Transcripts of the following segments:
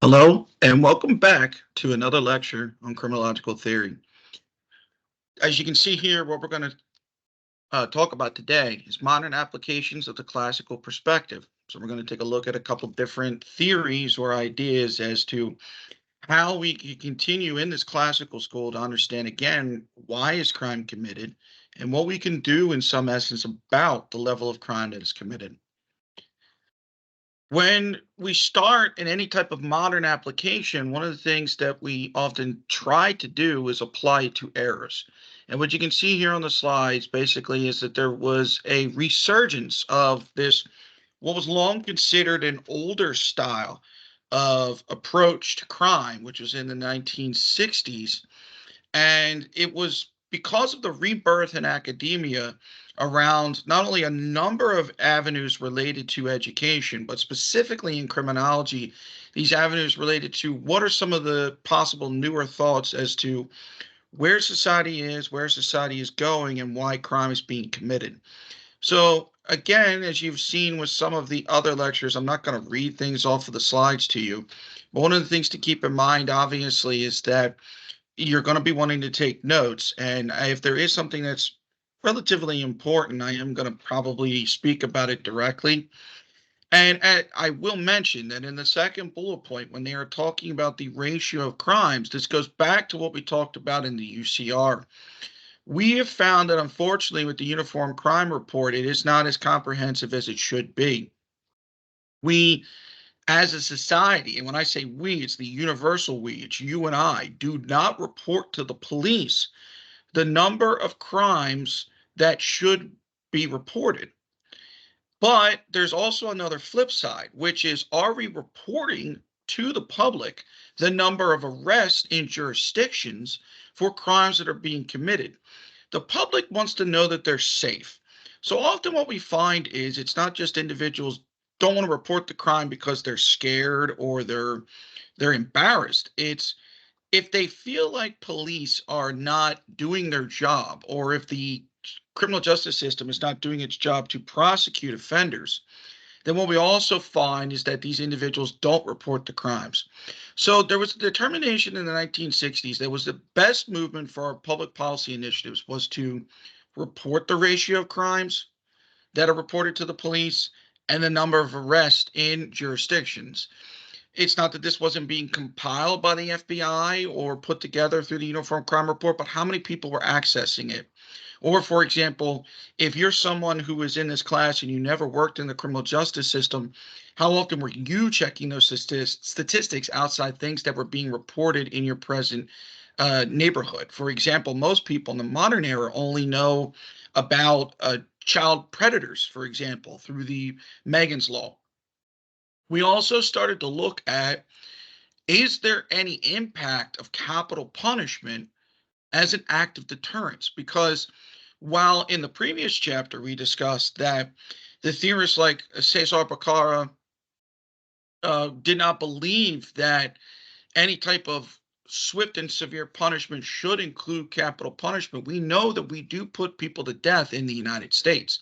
Hello, and welcome back to another lecture on criminological theory. As you can see here, what we're going to talk about today is modern applications of the classical perspective. So we're going to take a look at a couple different theories or ideas as to how we can continue in this classical school to understand, again, why is crime committed and what we can do in some essence about the level of crime that is committed. When we start in any type of modern application, one of the things that we often try to do is apply it to errors. And what you can see here on the slides basically is that there was a resurgence of this, what was long considered an older style of approach to crime, which was in the 1960s. And it was because of the rebirth in academia around not only a number of avenues related to education, but specifically in criminology, these avenues related to what are some of the possible newer thoughts as to where society is, where society is going, and why crime is being committed. So, again, as you've seen with some of the other lectures, I'm not going to read things off of the slides to you. But one of the things to keep in mind, obviously, is that you're going to be wanting to take notes. And if there is something that's relatively important, I am going to probably speak about it directly. And I will mention that in the second bullet point, when they are talking about the ratio of crimes, this goes back to what we talked about in the UCR. We have found that unfortunately, with the Uniform Crime Report, it is not as comprehensive as it should be. We as a society, and when I say we, it's the universal we, it's you and I, do not report to the police the number of crimes that should be reported. But there's also another flip side, which is, are we reporting to the public the number of arrests in jurisdictions for crimes that are being committed? The public wants to know that they're safe. So often what we find is it's not just individuals don't want to report the crime because they're scared or they're embarrassed. It's if they feel like police are not doing their job, or if the criminal justice system is not doing its job to prosecute offenders, then what we also find is that these individuals don't report the crimes. So there was a determination in the 1960s that was the best movement for our public policy initiatives was to report the ratio of crimes that are reported to the police and the number of arrests in jurisdictions. It's not that this wasn't being compiled by the FBI or put together through the Uniform Crime Report, but how many people were accessing it? Or, for example, if you're someone who was in this class and you never worked in the criminal justice system, how often were you checking those statistics outside things that were being reported in your present neighborhood? For example, most people in the modern era only know about child predators, for example, through the Megan's Law. We also started to look at, is there any impact of capital punishment as an act of deterrence? Because while in the previous chapter we discussed that the theorists like Cesar Bacara did not believe that any type of swift and severe punishment should include capital punishment, we know that we do put people to death in the United States.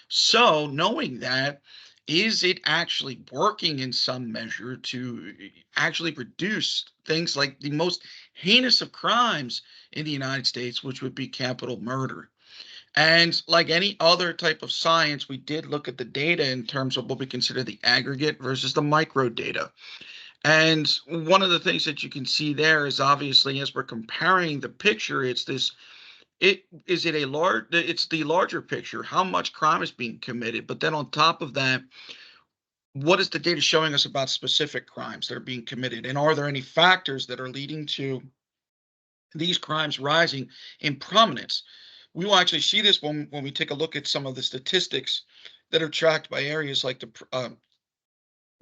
So, knowing that, is it actually working in some measure to actually reduce things like the most heinous of crimes in the United States, which would be capital murder? And like any other type of science, we did look at the data in terms of what we consider the aggregate versus the micro data. And one of the things that you can see there is obviously as we're comparing the picture, it's this it is it a large it's the larger picture, how much crime is being committed, but then on top of that, what is the data showing us about specific crimes that are being committed? And are there any factors that are leading to these crimes rising in prominence? We will actually see this when we take a look at some of the statistics that are tracked by areas like the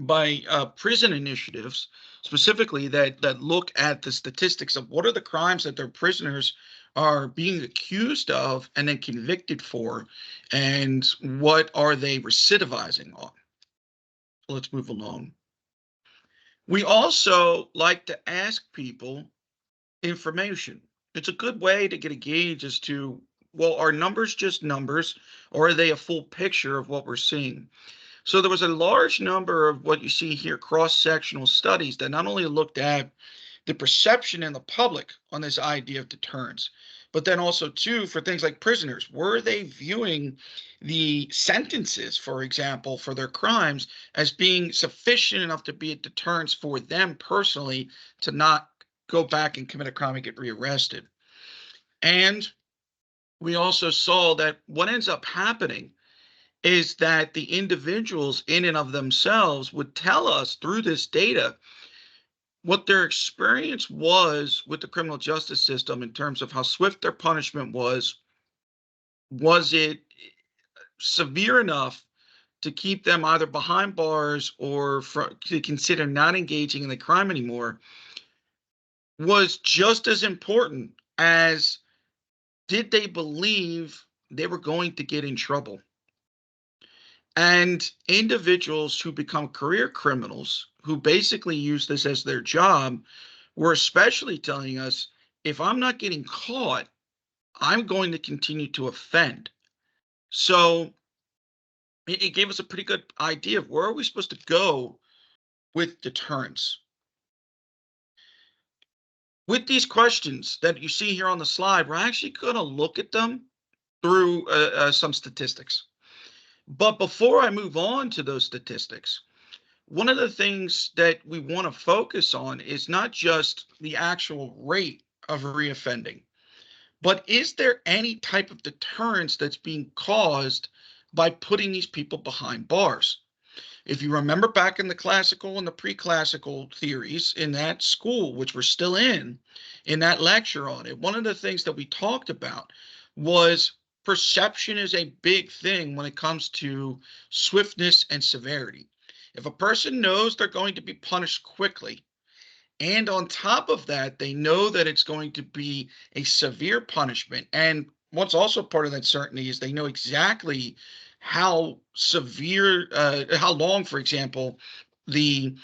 by prison initiatives, specifically that look at the statistics of what are the crimes that their prisoners are being accused of and then convicted for, and what are they recidivizing on. Let's move along. We also like to ask people information. It's a good way to get a gauge as to, well, are numbers just numbers, or are they a full picture of what we're seeing? So there was a large number of what you see here, cross-sectional studies that not only looked at the perception in the public on this idea of deterrence, but then also too for things like prisoners. Were they viewing the sentences, for example, for their crimes as being sufficient enough to be a deterrence for them personally to not go back and commit a crime and get rearrested? And we also saw that what ends up happening is that the individuals in and of themselves would tell us through this data what their experience was with the criminal justice system in terms of how swift their punishment was. Was it severe enough to keep them either behind bars or to consider not engaging in the crime anymore? Was just as important as did they believe they were going to get in trouble? And individuals who become career criminals, who basically use this as their job, were especially telling us if I'm not getting caught, I'm going to continue to offend. So it gave us a pretty good idea of where are we supposed to go with deterrence. With these questions that you see here on the slide, we're actually going to look at them through some statistics. But before I move on to those statistics, one of the things that we want to focus on is not just the actual rate of reoffending, but is there any type of deterrence that's being caused by putting these people behind bars? If you remember back in the classical and the pre-classical theories in that school, which we're still in that lecture on it, one of the things that we talked about was perception is a big thing when it comes to swiftness and severity. If a person knows they're going to be punished quickly, and on top of that, they know that it's going to be a severe punishment. And what's also part of that certainty is they know exactly how severe, how long, for example, the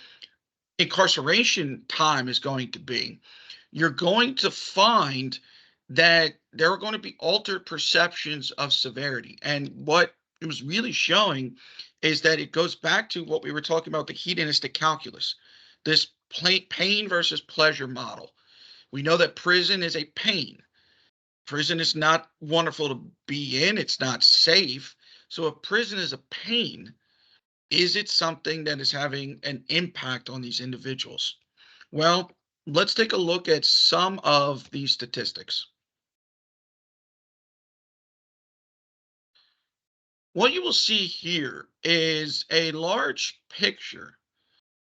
incarceration time is going to be. You're going to find that there are going to be altered perceptions of severity. And what it was really showing is that it goes back to what we were talking about, the hedonistic calculus, this pain versus pleasure model. We know that prison is a pain. Prison is not wonderful to be in, it's not safe. So if prison is a pain, is it something that is having an impact on these individuals? Well, let's take a look at some of these statistics. What you will see here is a large picture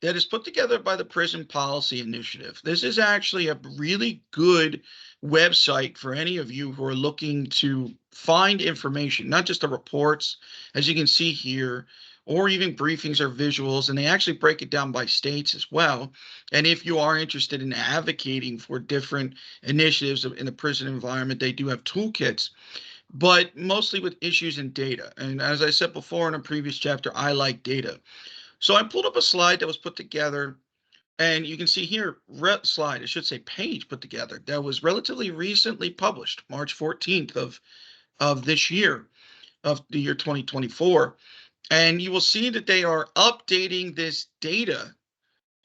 that is put together by the Prison Policy Initiative. This is actually a really good website for any of you who are looking to find information, not just the reports, as you can see here, or even briefings or visuals, and they actually break it down by states as well. And if you are interested in advocating for different initiatives in the prison environment, they do have toolkits, but mostly with issues and data. And as I said before in a previous chapter, I like data. So I pulled up a slide that was put together, and you can see here, slide, it should say page put together, that was relatively recently published, March 14th of this year, of the year 2024. And you will see that they are updating this data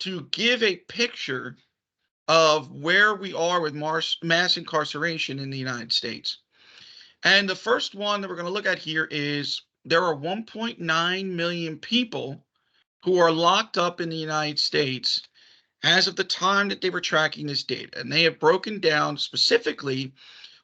to give a picture of where we are with mass incarceration in the United States. And the first one that we're going to look at here is there are 1.9 million people who are locked up in the United States as of the time that they were tracking this data. And they have broken down specifically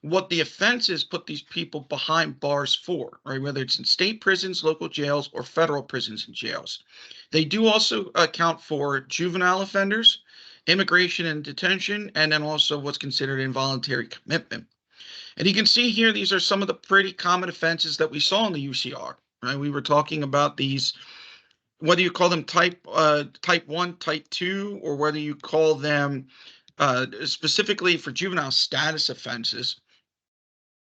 what the offenses put these people behind bars for, right? Whether it's in state prisons, local jails, or federal prisons and jails. They do also account for juvenile offenders, immigration and detention, and then also what's considered involuntary commitment. And you can see here, these are some of the pretty common offenses that we saw in the UCR, right? We were talking about these, whether you call them type 1, type 2, or whether you call them specifically for juvenile status offenses,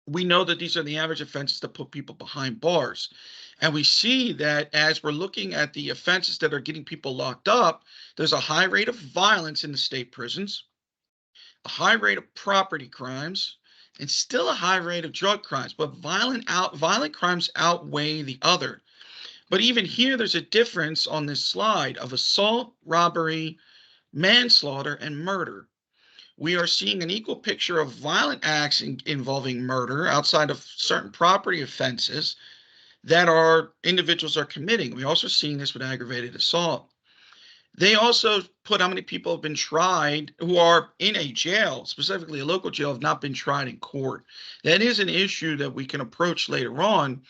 we know that these are the average offenses that put people behind bars. And we see that as we're looking at the offenses that are getting people locked up, there's a high rate of violence in the state prisons, a high rate of property crimes, and still a high rate of drug crimes. But violent crimes outweigh the other. But even here, there's a difference on this slide of assault, robbery, manslaughter, and murder. We are seeing an equal picture of violent acts involving murder outside of certain property offenses that our individuals are committing. We're also seeing this with aggravated assault. They also put how many people have been tried who are in a jail, specifically a local jail, have not been tried in court. That is an issue that we can approach later on,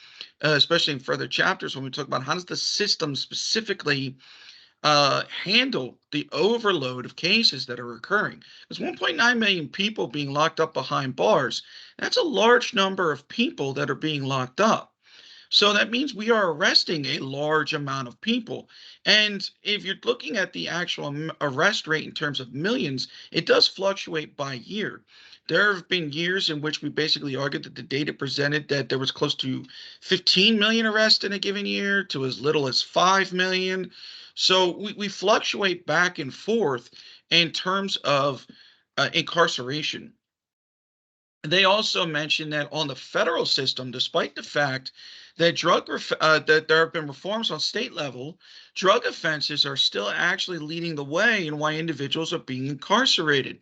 especially in further chapters when we talk about how does the system specifically handle the overload of cases that are occurring. There's 1.9 million people being locked up behind bars. That's a large number of people that are being locked up. So that means we are arresting a large amount of people. And if you're looking at the actual arrest rate in terms of millions, it does fluctuate by year. There have been years in which we basically argued that the data presented that there was close to 15 million arrests in a given year to as little as 5 million. So we fluctuate back and forth in terms of incarceration. They also mentioned that on the federal system, despite the fact that that there have been reforms on state level, drug offenses are still actually leading the way in why individuals are being incarcerated.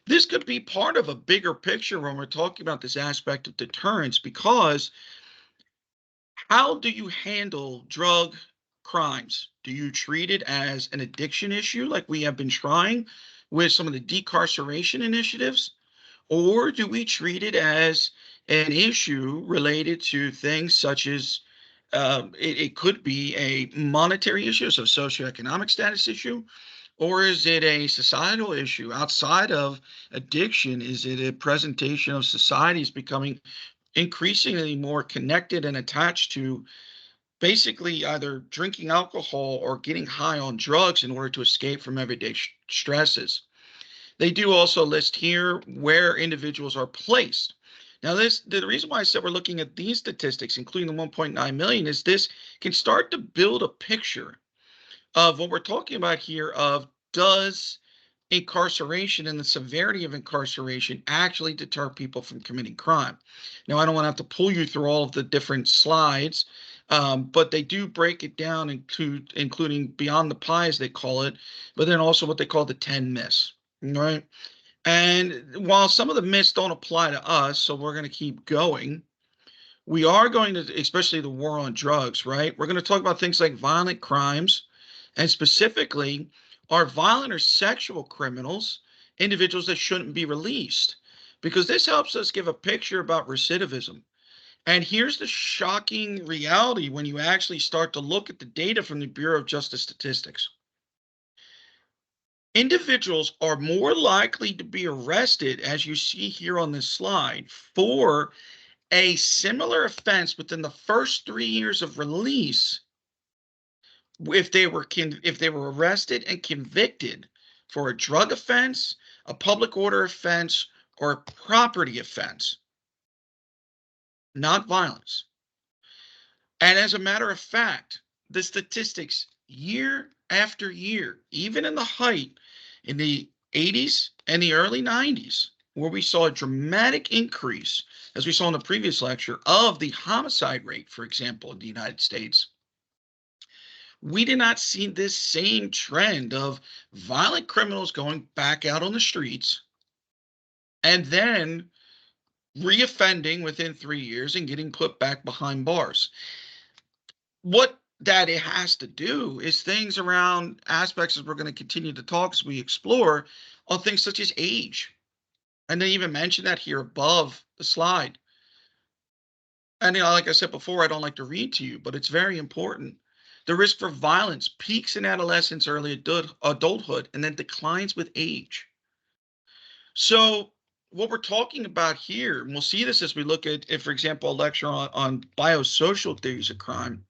This could be part of a bigger picture when we're talking about this aspect of deterrence, because how do you handle drug crimes? Do you treat it as an addiction issue like we have been trying with some of the decarceration initiatives? Or do we treat it as an issue related to things such as it could be a monetary issue, so socioeconomic status issue, or is it a societal issue outside of addiction? Is it a presentation of societies becoming increasingly more connected and attached to basically either drinking alcohol or getting high on drugs in order to escape from everyday stresses? They do also list here where individuals are placed. Now, the reason why I said we're looking at these statistics, including the 1.9 million, is this can start to build a picture of what we're talking about here of does incarceration and the severity of incarceration actually deter people from committing crime. Now, I don't want to have to pull you through all of the different slides, but they do break it down into including beyond the pie, as they call it, but then also what they call the 10 myths. Right. And while some of the myths don't apply to us, so we're going to keep going, we are going to, especially the war on drugs, right? We're going to talk about things like violent crimes, and specifically, are violent or sexual criminals individuals that shouldn't be released? Because this helps us give a picture about recidivism. And here's the shocking reality when you actually start to look at the data from the Bureau of Justice Statistics. Individuals are more likely to be arrested, as you see here on this slide, for a similar offense within the first 3 years of release if they were arrested and convicted for a drug offense, a public order offense, or a property offense, not violence. And as a matter of fact, the statistics year after year, even in the height in the 80s and the early 90s, where we saw a dramatic increase, as we saw in the previous lecture, of the homicide rate, for example, in the United States, we did not see this same trend of violent criminals going back out on the streets and then reoffending within 3 years and getting put back behind bars. What that it has to do is things around aspects, as we're going to continue to talk as we explore, on things such as age. And they even mention that here above the slide. And like I said before, I don't like to read to you, but it's very important. The risk for violence peaks in adolescence, early adulthood, and then declines with age. So what we're talking about here, and we'll see this as we look at, if, for example, a lecture on biosocial theories of crime.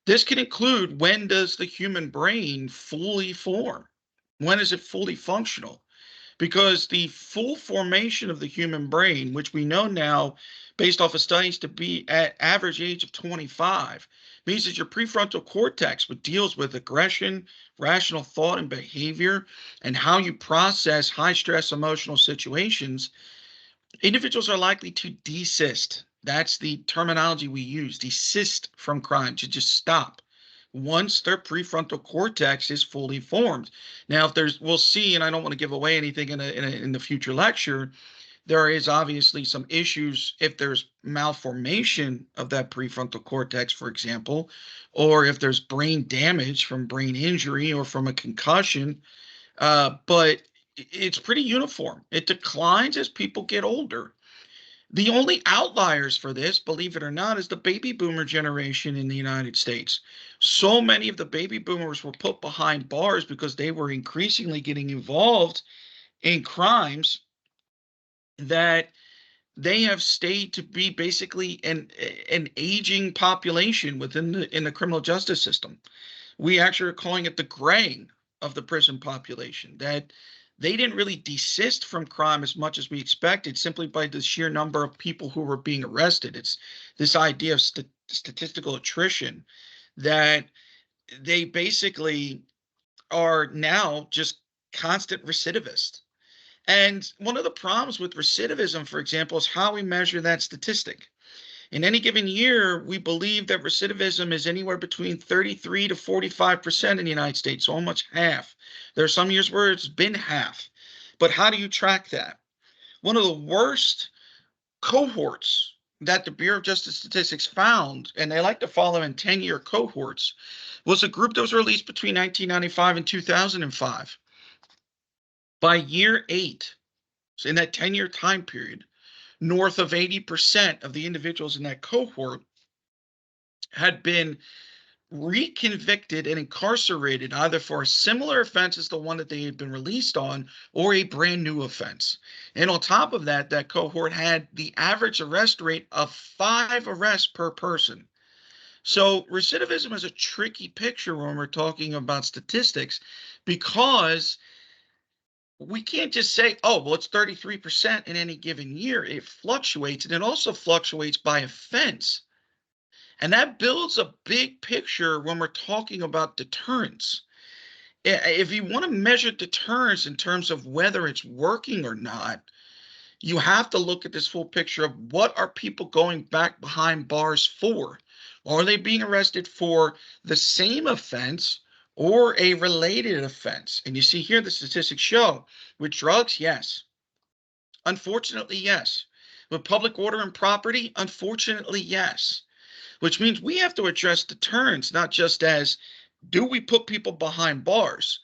This can include, when does the human brain fully form? When is it fully functional? Because the full formation of the human brain, which we know now based off of studies to be at average age of 25, means that your prefrontal cortex, which deals with aggression, rational thought and behavior, and how you process high stress emotional situations, individuals are likely to desist That's the terminology we use, desist from crime, to just stop once their prefrontal cortex is fully formed. Now, if we'll see, and I don't want to give away anything in the future lecture, there is obviously some issues if there's malformation of that prefrontal cortex, for example, or if there's brain damage from brain injury or from a concussion. But it's pretty uniform. It declines as people get older. The only outliers for this, believe it or not, is the baby boomer generation in the United States. So many of the baby boomers were put behind bars because they were increasingly getting involved in crimes that they have stayed to be basically an aging population within the criminal justice system. We actually are calling it the graying of the prison population, that they didn't really desist from crime as much as we expected simply by the sheer number of people who were being arrested. It's this idea of statistical attrition, that they basically are now just constant recidivists. And one of the problems with recidivism, for example, is how we measure that statistic. In any given year, we believe that recidivism is anywhere between 33 to 45% in the United States, almost half. There are some years where it's been half. But how do you track that? One of the worst cohorts that the Bureau of Justice Statistics found, and they like to follow in 10-year cohorts, was a group that was released between 1995 and 2005. By year 8, so in that 10-year time period, north of 80% of the individuals in that cohort had been reconvicted and incarcerated either for a similar offense as the one that they had been released on or a brand new offense. And on top of that, that cohort had the average arrest rate of 5 arrests per person. So recidivism is a tricky picture when we're talking about statistics, because we can't just say, oh, well, it's 33% in any given year. It fluctuates, and it also fluctuates by offense. And that builds a big picture when we're talking about deterrence. If you want to measure deterrence in terms of whether it's working or not, you have to look at this full picture of what are people going back behind bars for? Are they being arrested for the same offense or a related offense? And you see here the statistics show with drugs, yes. Unfortunately, yes. With public order and property, unfortunately, yes. Which means we have to address deterrence, not just as, do we put people behind bars?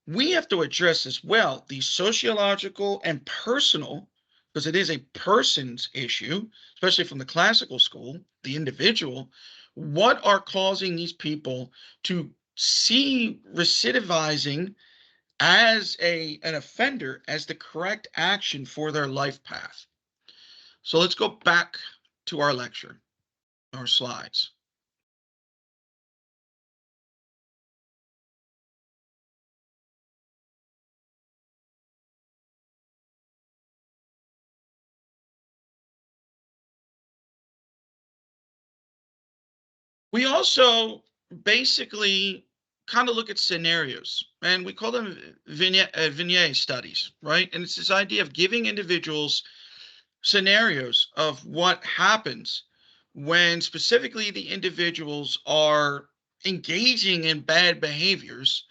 We have to address as well the sociological and personal, because it is a person's issue, especially from the classical school, the individual. What are causing these people to see recidivizing as an offender as the correct action for their life path? So let's go back to our lecture, our slides. We also basically kind of look at scenarios, and we call them vignette studies, right? And it's this idea of giving individuals scenarios of what happens when specifically the individuals are engaging in bad behaviors,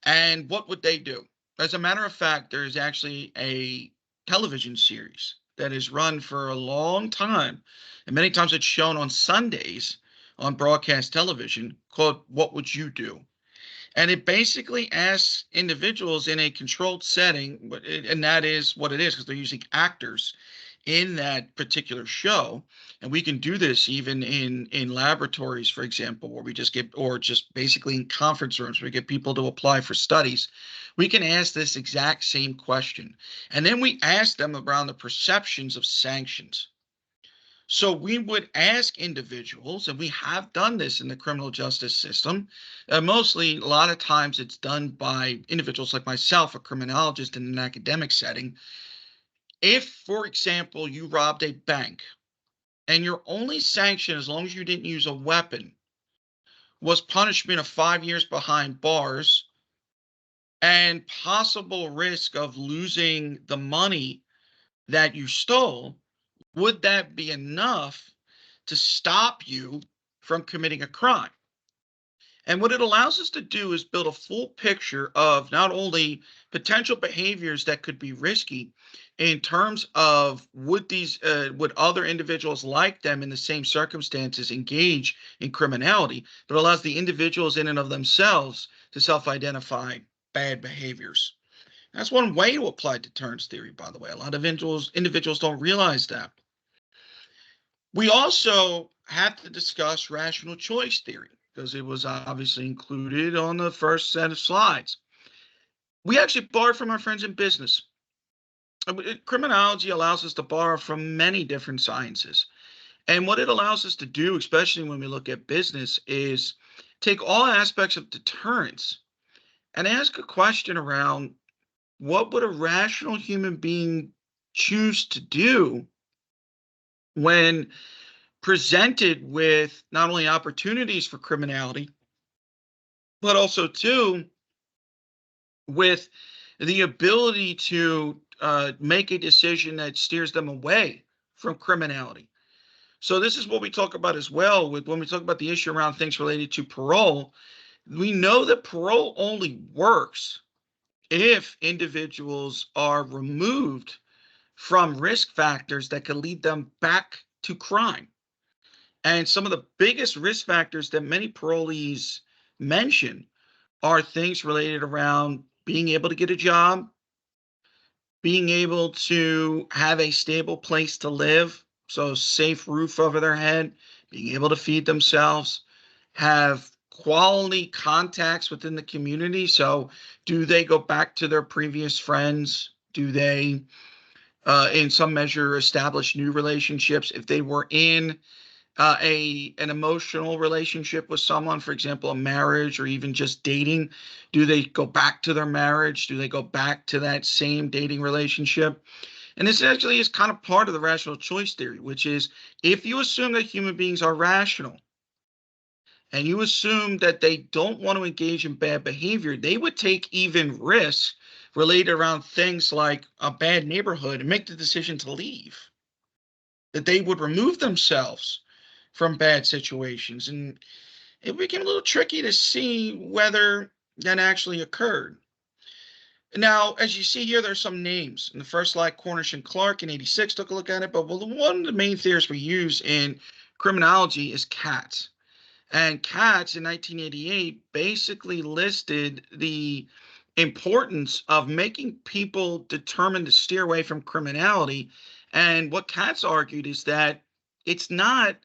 and what would they do. As a matter of fact, there's actually a television series that is run for a long time, and many times it's shown on Sundays on broadcast television, called What Would You Do? And it basically asks individuals in a controlled setting, and that is what it is, because they're using actors in that particular show. And we can do this even in laboratories, for example, where we just get, or just basically in conference rooms, where we get people to apply for studies. We can ask this exact same question, and then we ask them around the perceptions of sanctions. So we would ask individuals, and we have done this in the criminal justice system. Mostly, a lot of times it's done by individuals like myself, a criminologist in an academic setting. If, for example, you robbed a bank and your only sanction, as long as you didn't use a weapon, was punishment of 5 years behind bars and possible risk of losing the money that you stole, would that be enough to stop you from committing a crime? And what it allows us to do is build a full picture of not only potential behaviors that could be risky in terms of would other individuals like them in the same circumstances engage in criminality, but allows the individuals in and of themselves to self-identify bad behaviors. That's one way to apply deterrence theory, by the way. A lot of individuals don't realize that. We also have to discuss rational choice theory because it was obviously included on the first set of slides. We actually borrowed from our friends in business. Criminology allows us to borrow from many different sciences. And what it allows us to do, especially when we look at business, is take all aspects of deterrence and ask a question around what would a rational human being choose to do when presented with not only opportunities for criminality, but also too with the ability to make a decision that steers them away from criminality. So this is what we talk about as well with when we talk about the issue around things related to parole. We know that parole only works if individuals are removed from risk factors that could lead them back to crime. And some of the biggest risk factors that many parolees mention are things related around being able to get a job, being able to have a stable place to live, so safe roof over their head, being able to feed themselves, have quality contacts within the community. So, do they go back to their previous friends? Do they, in some measure, establish new relationships? If they were in an emotional relationship with someone, for example, a marriage or even just dating, do they go back to their marriage? Do they go back to that same dating relationship? And this actually is kind of part of the rational choice theory, which is if you assume that human beings are rational and you assume that they don't want to engage in bad behavior, they would take even risks related around things like a bad neighborhood and make the decision to leave, that they would remove themselves from bad situations. And it became a little tricky to see whether that actually occurred. Now, as you see here, there's some names. In the first slide, Cornish and Clark in 86 took a look at it, but one of the main theories we use in criminology is Katz. And Katz in 1988 basically listed the importance of making people determined to steer away from criminality. And what Katz argued is that it's not,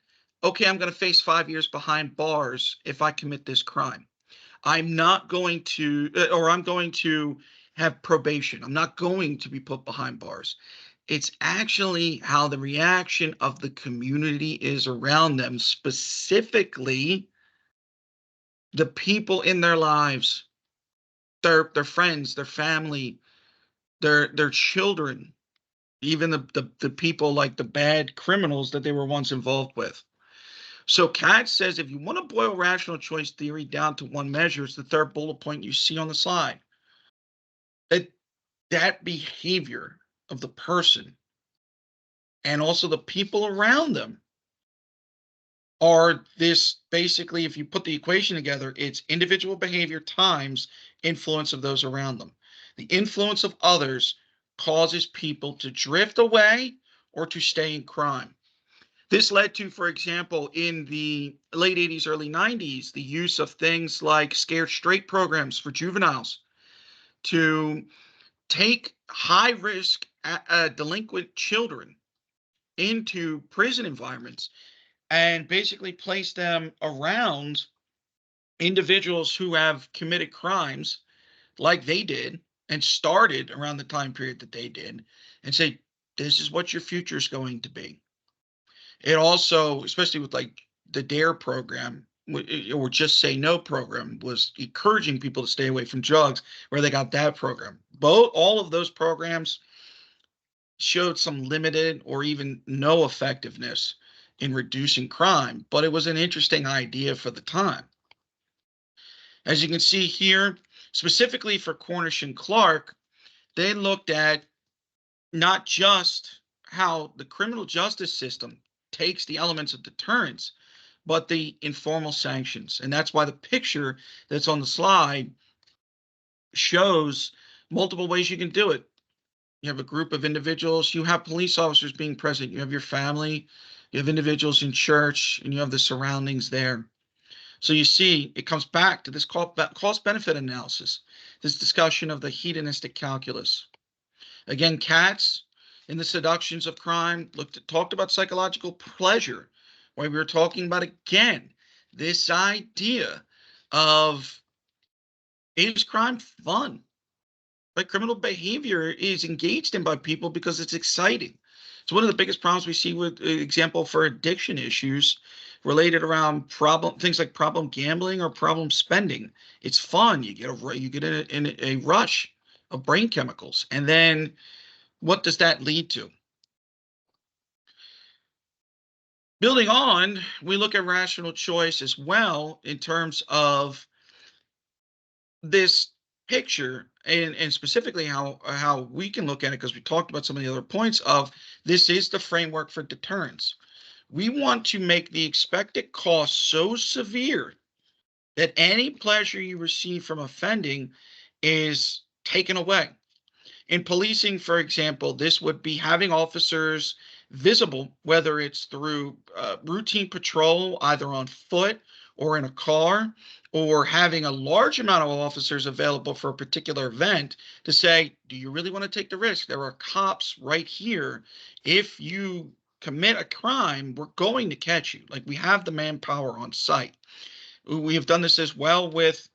okay, I'm going to face 5 years behind bars if I commit this crime. I'm not going to, or I'm going to have probation. I'm not going to be put behind bars. It's actually how the reaction of the community is around them, specifically the people in their lives, their friends, their family, their children, even the people like the bad criminals that they were once involved with. So Katz says if you want to boil rational choice theory down to one measure, it's the third bullet point you see on the slide. That behavior of the person and also the people around them are this basically, if you put the equation together, it's individual behavior times influence of those around them. The influence of others causes people to drift away or to stay in crime. This led to, for example, in the late 80s, early 90s, the use of things like scared straight programs for juveniles to take high risk delinquent children into prison environments and basically place them around individuals who have committed crimes like they did and started around the time period that they did and say, this is what your future is going to be. It also, especially with like the DARE program or Just Say No program, was encouraging people to stay away from drugs, where they got that program. All of those programs showed some limited or even no effectiveness in reducing crime, but it was an interesting idea for the time. As you can see here, specifically for Cornish and Clark, they looked at not just how the criminal justice system takes the elements of deterrence, but the informal sanctions. And that's why the picture that's on the slide shows multiple ways you can do it. You have a group of individuals, you have police officers being present, you have your family, you have individuals in church, and you have the surroundings there. So you see, it comes back to this cost benefit analysis, this discussion of the hedonistic calculus. Again, Katz in the seductions of crime talked about psychological pleasure, where we were talking about again this idea of, is crime fun? Like, criminal behavior is engaged in by people because it's exciting. It's one of the biggest problems we see with example for addiction issues related around things like problem gambling or problem spending. It's fun. You get a rush of brain chemicals, and then what does that lead to? Building on, we look at rational choice as well in terms of this picture, and specifically how we can look at it, because we talked about some of the other points of this is the framework for deterrence. We want to make the expected cost so severe that any pleasure you receive from offending is taken away. In policing, for example, this would be having officers visible, whether it's through routine patrol, either on foot or in a car, or having a large amount of officers available for a particular event to say, do you really want to take the risk? There are cops right here. If you commit a crime, we're going to catch you. Like, we have the manpower on site. We have done this as well with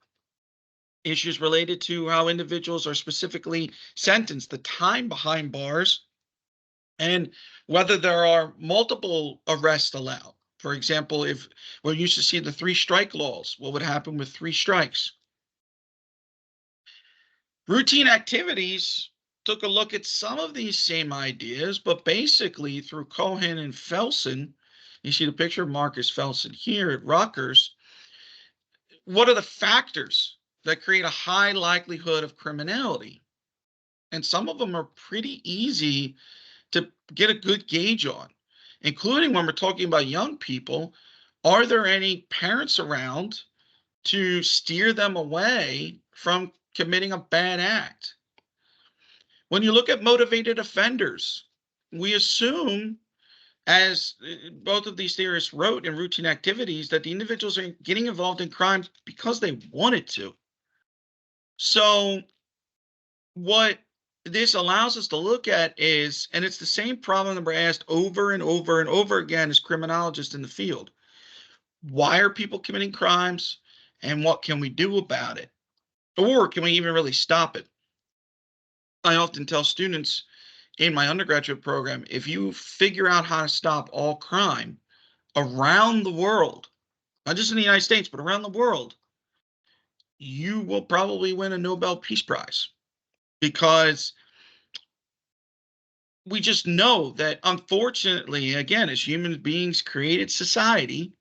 issues related to how individuals are specifically sentenced, the time behind bars, and whether there are multiple arrests allowed. For example, if we're used to see the 3-strike laws, what would happen with 3 strikes? Routine activities took a look at some of these same ideas, but basically through Cohen and Felsen, you see the picture of Marcus Felsen here at Rutgers. What are the factors that create a high likelihood of criminality? And some of them are pretty easy to get a good gauge on, including when we're talking about young people. Are there any parents around to steer them away from committing a bad act? When you look at motivated offenders, we assume, as both of these theorists wrote in Routine Activities, that the individuals are getting involved in crimes because they wanted to. So what this allows us to look at is, and it's the same problem that we're asked over and over and over again as criminologists in the field. Why are people committing crimes, and what can we do about it? Or can we even really stop it? I often tell students in my undergraduate program, if you figure out how to stop all crime around the world, not just in the United States, but around the world, you will probably win a Nobel Peace Prize, because we just know that, unfortunately, again, as human beings created society,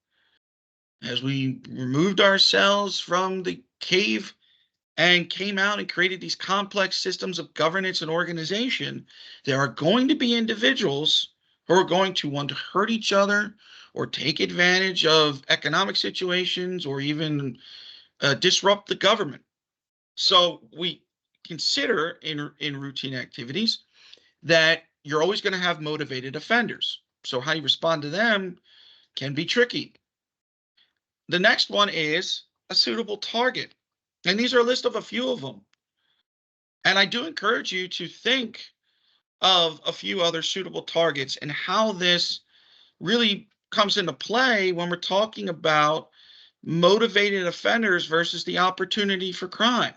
as we removed ourselves from the cave and came out and created these complex systems of governance and organization, there are going to be individuals who are going to want to hurt each other or take advantage of economic situations, or even disrupt the government. So we consider in routine activities that you're always going to have motivated offenders. So how you respond to them can be tricky. The next one is a suitable target. And these are a list of a few of them. And I do encourage you to think of a few other suitable targets and how this really comes into play when we're talking about motivated offenders versus the opportunity for crime.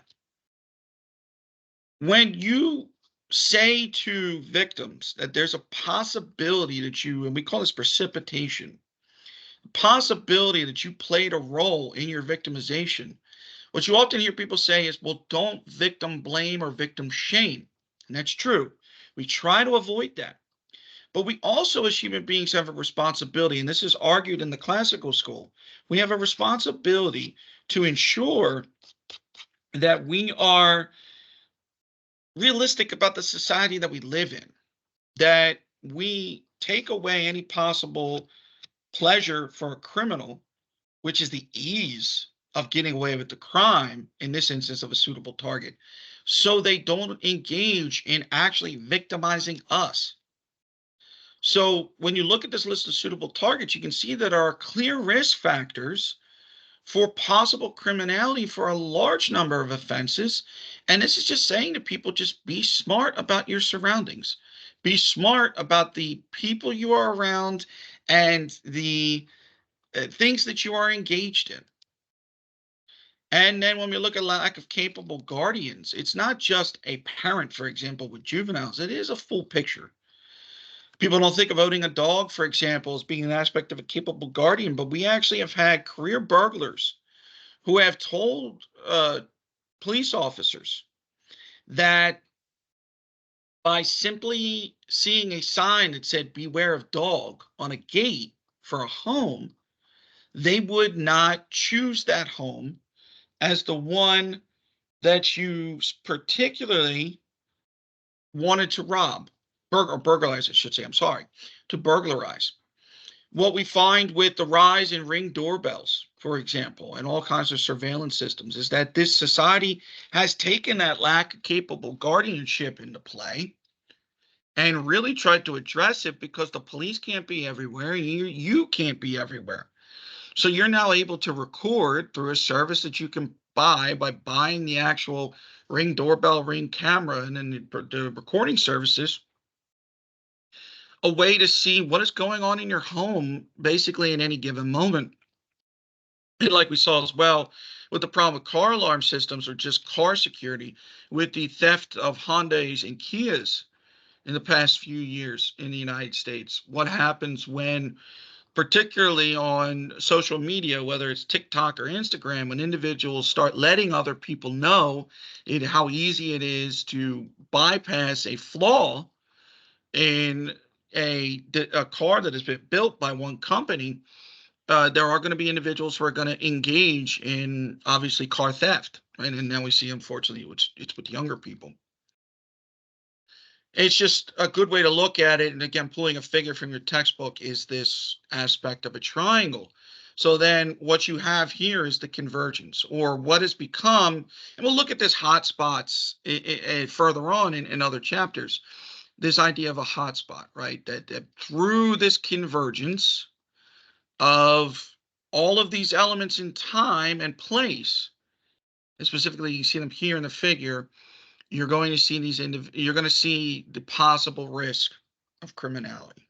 When you say to victims that there's a possibility that you, and we call this precipitation, possibility that you played a role in your victimization, what you often hear people say is, well, don't victim blame or victim shame. And that's true. We try to avoid that. But we also, as human beings, have a responsibility, and this is argued in the classical school. We have a responsibility to ensure that we are realistic about the society that we live in, that we take away any possible pleasure for a criminal, which is the ease of getting away with the crime, in this instance of a suitable target, so they don't engage in actually victimizing us. So when you look at this list of suitable targets, you can see that there are clear risk factors for possible criminality for a large number of offenses. And this is just saying to people, just be smart about your surroundings. Be smart about the people you are around and the things that you are engaged in. And then when we look at lack of capable guardians, it's not just a parent, for example, with juveniles, it is a full picture. People don't think of owning a dog, for example, as being an aspect of a capable guardian, but we actually have had career burglars who have told police officers that by simply seeing a sign that said beware of dog on a gate for a home, they would not choose that home as the one that you particularly wanted to rob, burglarize, I should say, I'm sorry, to burglarize. What we find with the rise in Ring doorbells, for example, and all kinds of surveillance systems, is that this society has taken that lack of capable guardianship into play and really tried to address it, because the police can't be everywhere and you can't be everywhere. So you're now able to record through a service that you can buy by buying the actual Ring doorbell, Ring camera, and then the recording services, a way to see what is going on in your home basically at any given moment. And like we saw as well with the problem with car alarm systems or just car security, with the theft of Hondas and Kias in the past few years in the United States. What happens when, particularly on social media, whether it's TikTok or Instagram, when individuals start letting other people know how easy it is to bypass a flaw in a car that has been built by one company, there are going to be individuals who are going to engage in obviously car theft, right? And now we see, unfortunately, it's with younger people. It's just a good way to look at it. And again, pulling a figure from your textbook is this aspect of a triangle. So then what you have here is the convergence, or what has become, and we'll look at this hotspots further on in other chapters, this idea of a hotspot, right? That through this convergence of all of these elements in time and place, and specifically you see them here in the figure, you're going to see you're going to see the possible risk of criminality.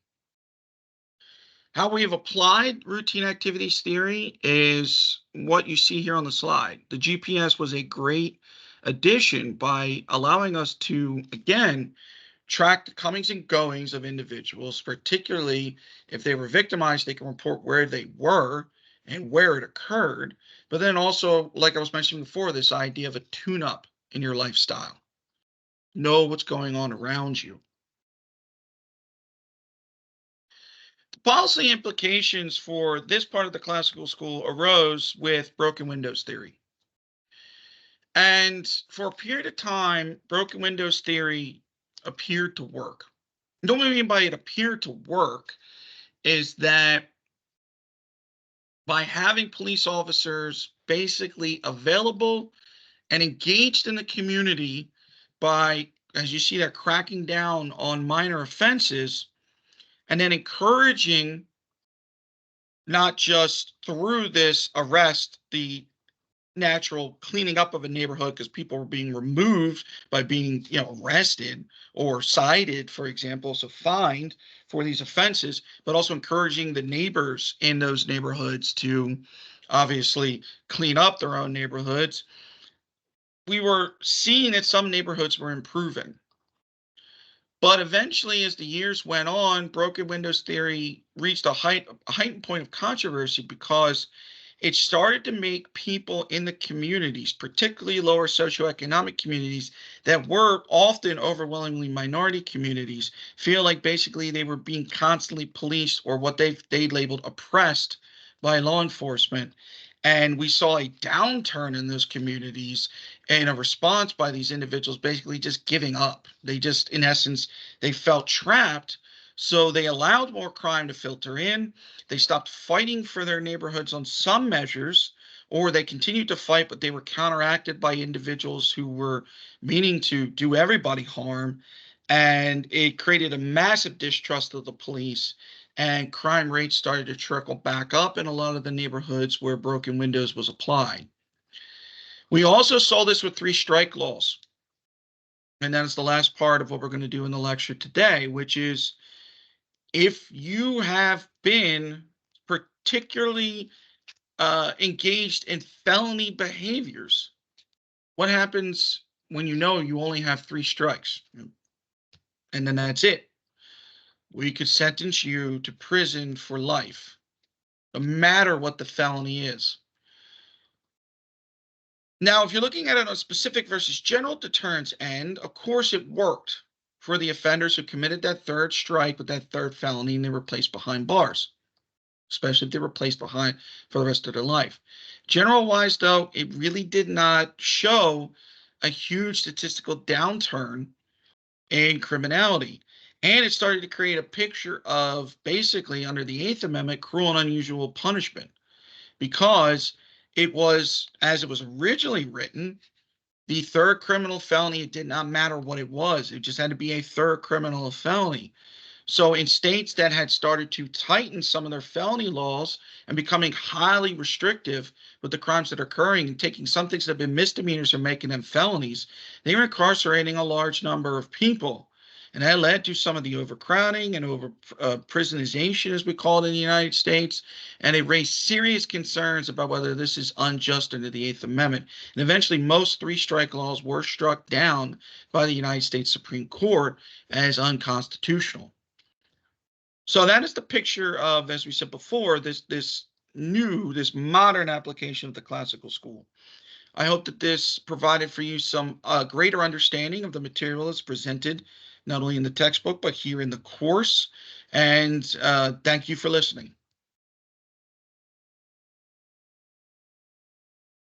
How we have applied routine activities theory is what you see here on the slide. The GPS was a great addition by allowing us to, again, track the comings and goings of individuals, particularly if they were victimized, they can report where they were and where it occurred. But then also, like I was mentioning before, this idea of a tune-up in your lifestyle. Know what's going on around you. The policy implications for this part of the classical school arose with broken windows theory. And for a period of time, broken windows theory appeared to work. And what I mean by it appeared to work is that by having police officers basically available and engaged in the community by, as you see, they're cracking down on minor offenses, and then encouraging, not just through this arrest, the natural cleaning up of a neighborhood because people were being removed by being, arrested or cited, for example, so fined for these offenses, but also encouraging the neighbors in those neighborhoods to obviously clean up their own neighborhoods. We were seeing that some neighborhoods were improving. But eventually, as the years went on, broken windows theory reached a heightened point of controversy because it started to make people in the communities, particularly lower socioeconomic communities that were often overwhelmingly minority communities, feel like basically they were being constantly policed, or what they labeled oppressed by law enforcement. And we saw a downturn in those communities and a response by these individuals basically just giving up. They just, in essence, they felt trapped So they allowed more crime to filter in. They stopped fighting for their neighborhoods on some measures, or they continued to fight, but they were counteracted by individuals who were meaning to do everybody harm. And it created a massive distrust of the police, and crime rates started to trickle back up in a lot of the neighborhoods where broken windows was applied. We also saw this with three strike laws. And that is the last part of what we're going to do in the lecture today, which is if you have been particularly engaged in felony behaviors, what happens when you know you only have three strikes? And then that's it. We could sentence you to prison for life, no matter what the felony is. Now, if you're looking at it on a specific versus general deterrence end, of course it worked for the offenders who committed that third strike with that third felony and they were placed behind bars, especially if they were placed behind for the rest of their life. General-wise, though, it really did not show a huge statistical downturn in criminality. And it started to create a picture of basically, under the Eighth Amendment, cruel and unusual punishment, because it was, as it was originally written, the third criminal felony. It did not matter what it was. It just had to be a third criminal felony. So in states that had started to tighten some of their felony laws and becoming highly restrictive with the crimes that are occurring and taking some things that have been misdemeanors and making them felonies, they were incarcerating a large number of people. And that led to some of the overcrowding and over prisonization, as we call it in the United States. And it raised serious concerns about whether this is unjust under the Eighth Amendment. And eventually, most three-strike laws were struck down by the United States Supreme Court as unconstitutional. So that is the picture of, as we said before, this modern application of the classical school. I hope that this provided for you some greater understanding of the material that's presented, not only in the textbook, but here in the course. And thank you for listening.